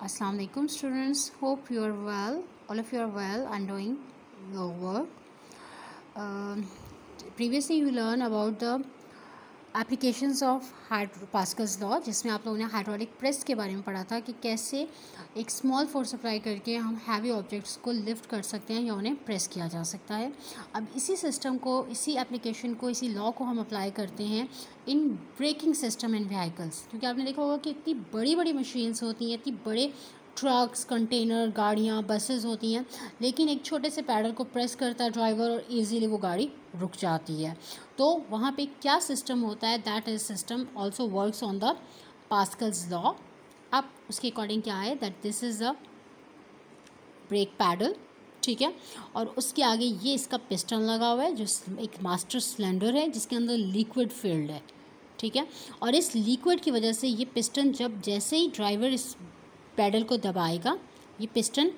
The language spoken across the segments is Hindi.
Assalamu alaikum students, hope you are well, all of you are well and doing your work. Previously you learned about the applications of Pascal's law, जिसमें आप लोगों ने हाइड्रोलिक प्रेस के बारे में पढ़ा था कि कैसे एक स्मॉल फोर्स अप्लाई करके हम हैवी ऑब्जेक्ट्स को लिफ्ट कर सकते हैं या उन्हें प्रेस किया जा सकता है। अब इसी सिस्टम को, इसी एप्लीकेशन को, इसी लॉ को हम अप्लाई करते हैं in braking system and vehicles, क्योंकि आपने देखा होगा कि इतनी बड़ी बड़ी मशीन्स होती हैं, इतनी बड़े ट्रक्स, कंटेनर, गाड़ियाँ, बसेस होती हैं, लेकिन एक छोटे से पैडल को प्रेस करता है ड्राइवर और इजीली वो गाड़ी रुक जाती है। तो वहाँ पे क्या सिस्टम होता है, that is system also works on the Pascal's law. अब उसके अकॉर्डिंग क्या है, that this is a brake pedal, ठीक है, और उसके आगे ये इसका पिस्टन लगा हुआ है जो एक मास्टर सिलेंडर है जिसके अंदर लिक्विड फील्ड है, ठीक है, और इस लिक्विड की वजह से ये पिस्टन जब जैसे ही ड्राइवर इस पैडल को दबाएगा, ये पिस्टन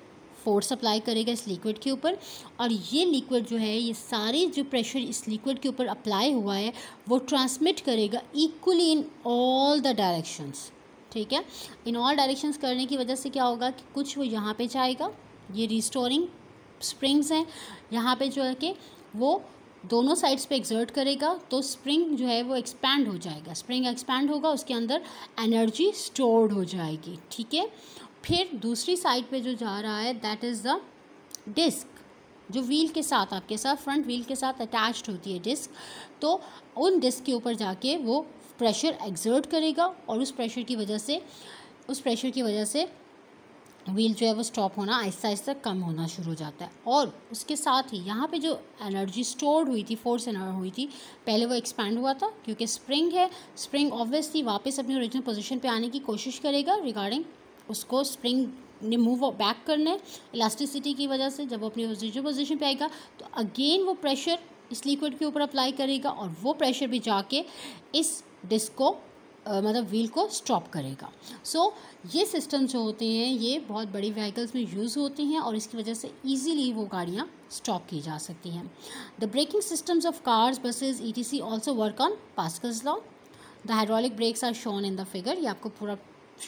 फोर्स अप्लाई करेगा इस लिक्विड के ऊपर, और ये लिक्विड जो है, ये सारे जो प्रेशर इस लिक्विड के ऊपर अप्लाई हुआ है वो ट्रांसमिट करेगा equally in all the directions, ठीक है। इन ऑल डायरेक्शंस करने की वजह से क्या होगा कि कुछ वो यहाँ पे जाएगा, ये रिस्टोरिंग स्प्रिंग्स हैं, यहाँ पे जो है कि वो दोनों साइड्स पे एक्सर्ट करेगा तो स्प्रिंग जो है वो एक्सपैंड हो जाएगा, स्प्रिंग एक्सपैंड होगा, उसके अंदर एनर्जी स्टोर्ड हो जाएगी, ठीक है। फिर दूसरी साइड पे जो जा रहा है दैट इज़ द डिस्क, जो व्हील के साथ, आपके साथ फ्रंट व्हील के साथ अटैच्ड होती है डिस्क, तो उन डिस्क के ऊपर जाके वो प्रेशर एक्सर्ट करेगा और उस प्रेशर की वजह से व्हील जो है वो स्टॉप होना आहिस्ता आहिस्ता कम होना शुरू हो जाता है। और उसके साथ ही यहाँ पे जो एनर्जी स्टोर्ड हुई थी, फोर्स एनर्जी हुई थी, पहले वो एक्सपैंड हुआ था क्योंकि स्प्रिंग है, स्प्रिंग ऑब्वियसली वापस अपनी ओरिजिनल पोजीशन पे आने की कोशिश करेगा, रिगार्डिंग उसको स्प्रिंग ने मूव बैक करना है इलास्टिसिटी की वजह से। जब वो अपनी ओरिजिनल पोजीशन पे आएगा तो अगेन वो प्रेशर इस लिक्विड के ऊपर अप्लाई करेगा और वो प्रेशर भी जाके इस डिस्क को मतलब व्हील को स्टॉप करेगा। सो ये सिस्टम जो होते हैं ये बहुत बड़ी व्हीकल्स में यूज़ होते हैं और इसकी वजह से इजीली वो गाड़ियाँ स्टॉप की जा सकती हैं। The braking systems of cars, buses, ETC also work on Pascal's law. The hydraulic brakes are shown in the figure, ये आपको पूरा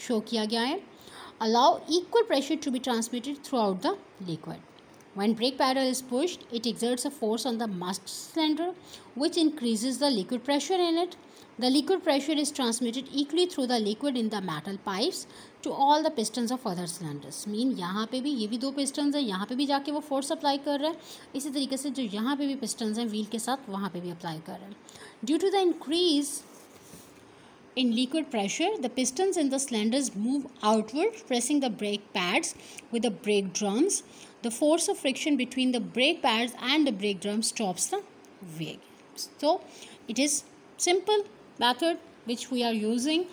शो किया गया है। Allow equal pressure to be transmitted throughout the liquid. When brake pedal is pushed, it exerts a force on the master cylinder, which increases the liquid pressure in it. The liquid pressure is transmitted equally through the liquid in the metal pipes to all the pistons of other cylinders. Mean यहाँ पे भी ये भी दो pistons हैं, यहाँ पे भी जाके वो force apply कर रहा है, इसी तरीके से जो यहाँ पे भी pistons हैं wheel के साथ वहाँ पे भी apply कर रहा है। Due to the increase in liquid pressure, the pistons in the cylinders move outward, pressing the brake pads with the brake drums. The force of friction between the brake pads and the brake drum stops the vehicle. So, it is simple method which we are using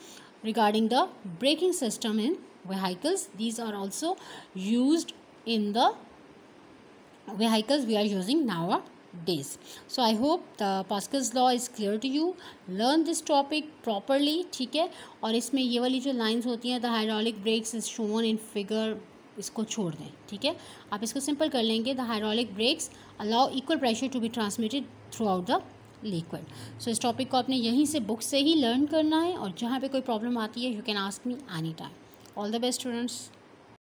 regarding the braking system in vehicles. These are also used in the vehicles we are using nowadays. So I hope the Pascal's law is clear to you. Learn this topic properly, ठीक है। और इसमें ये वाली जो lines होती हैं, the hydraulic brakes is shown in figure, इसको छोड़ दें, ठीक है। आप इसको सिंपल कर लेंगे, the hydraulic brakes allow equal pressure to be transmitted throughout the liquid. So इस टॉपिक को आपने यहीं से बुक से ही लर्न करना है और जहाँ पे कोई प्रॉब्लम आती है you can ask me any time. All the best students.